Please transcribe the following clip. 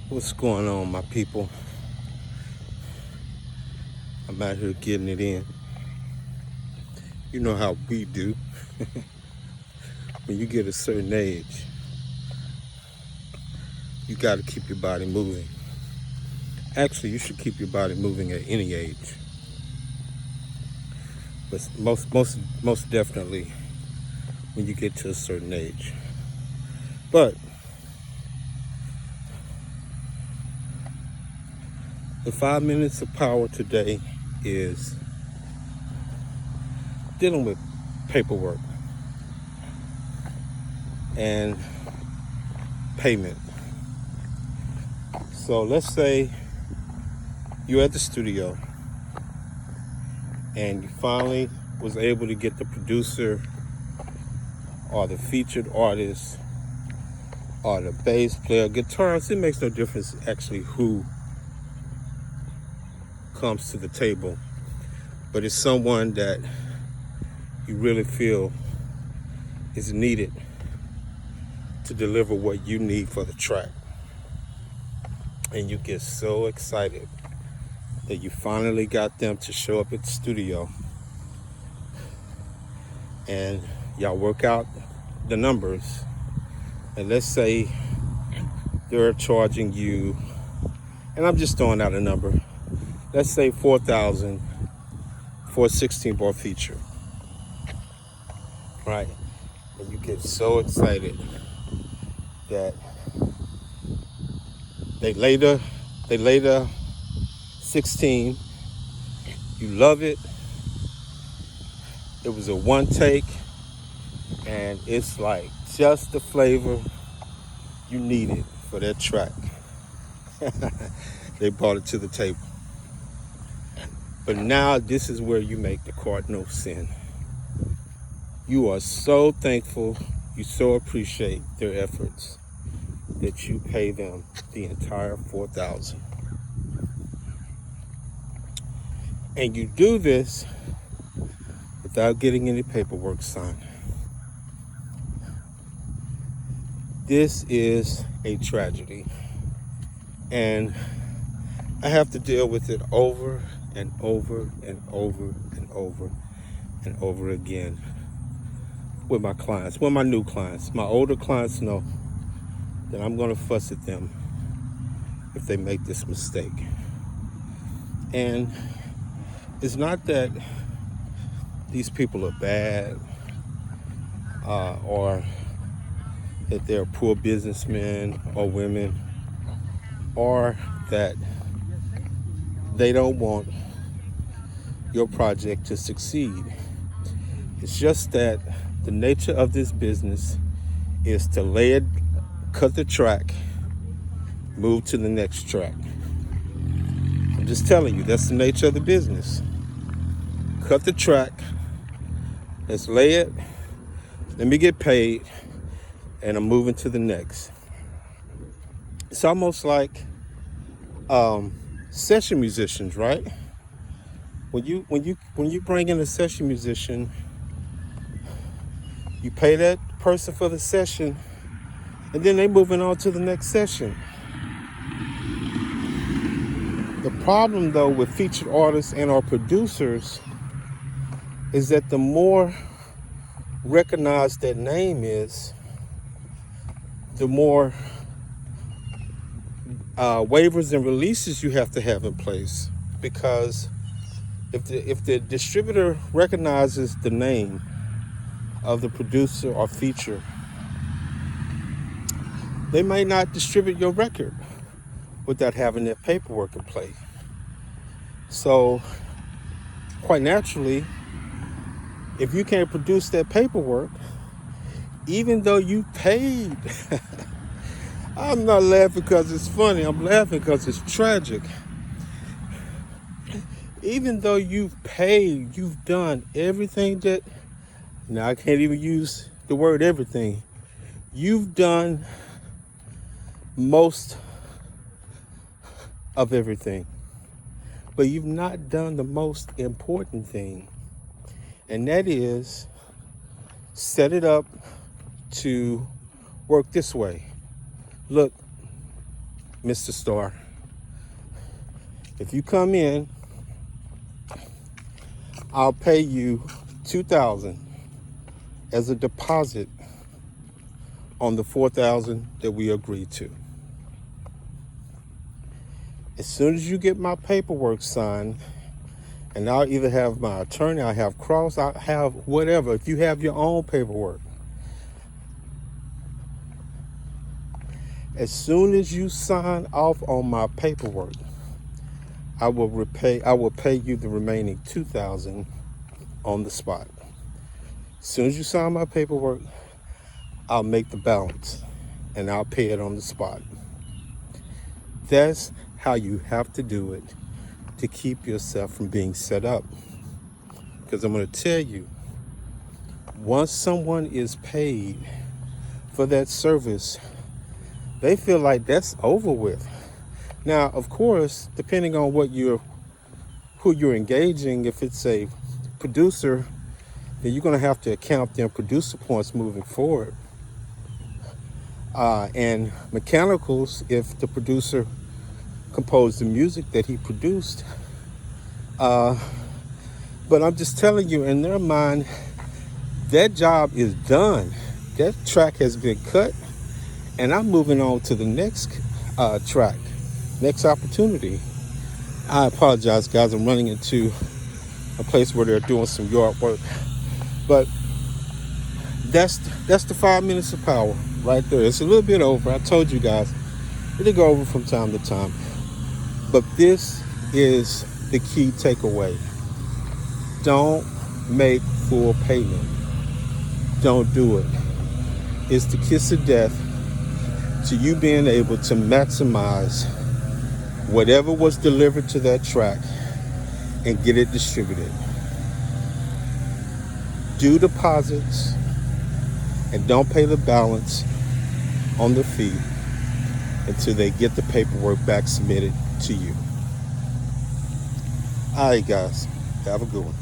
What's going on, my people? I'm out here getting it in. You know how we do. When you get a certain age, you got to keep your body moving. Actually, you should keep your body moving at any age, but most definitely when you get to a certain age. But the 5 minutes of power today is dealing with paperwork and payment. So let's say you're at the studio and you finally was able to get the producer or the featured artist or the bass player, guitarist. It makes no difference actually who comes to the table, but it's someone that you really feel is needed to deliver what you need for the track. And you get so excited that you finally got them to show up at the studio, and y'all work out the numbers. And let's say they're charging you, and I'm just throwing out a number, let's say $4,000 for a 16-bar feature, right? And you get so excited that they later 16, you love it. It was a one take, and it's like just the flavor you needed for that track. They brought it to the table. But now this is where you make the cardinal sin. You are so thankful, you so appreciate their efforts that you pay them the entire $4,000. And you do this without getting any paperwork signed. This is a tragedy. And I have to deal with it over and over and over and over and over again with my clients, with my new clients. My older clients know that I'm going to fuss at them if they make this mistake. And it's not that these people are bad or that they're poor businessmen or women, or that they don't want your project to succeed. It's just that the nature of this business is to lay it, cut the track, move to the next track. I'm just telling you, that's the nature of the business. Cut the track, let's lay it, let me get paid, and I'm moving to the next. It's almost like session musicians, right? When you bring in a session musician, you pay that person for the session, and then they moving on to the next session. The problem, though, with featured artists and our producers is that the more recognized that name is, the more waivers and releases you have to have in place. Because if the distributor recognizes the name of the producer or feature, they may not distribute your record without having their paperwork in play. So, quite naturally, if you can't produce that paperwork, even though you paid, I'm not laughing because it's funny, I'm laughing because it's tragic. Even though you've paid, you've done everything that, now I can't even use the word everything, you've done most of everything, but you've not done the most important thing, and that is set it up to work this way. Look, Mr. Star, if you come in, I'll pay you $2,000 as a deposit on the $4,000 that we agreed to. As soon as you get my paperwork signed, and I'll either have my attorney, I'll have Cross, I'll have whatever. If you have your own paperwork, as soon as you sign off on my paperwork, I will pay you the remaining $2,000 on the spot. As soon as you sign my paperwork, I'll make the balance and I'll pay it on the spot. That's how you have to do it to keep yourself from being set up. Because I'm going to tell you, once someone is paid for that service, they feel like that's over with. Now, of course, depending on who you're engaging, if it's a producer, then you're going to have to account their producer points moving forward. And mechanicals, if the producer composed the music that he produced. But I'm just telling you, in their mind, that job is done. That track has been cut, and I'm moving on to the next track, next opportunity. I apologize, guys. I'm running into a place where they're doing some yard work. But that's the 5 minutes of power right there. It's a little bit over. I told you guys, it'll go over from time to time. But this is the key takeaway. Don't make full payment. Don't do it. It's the kiss of death to you being able to maximize whatever was delivered to that track and get it distributed. Do deposits and don't pay the balance on the fee until they get the paperwork back submitted to you. All right, guys, have a good one.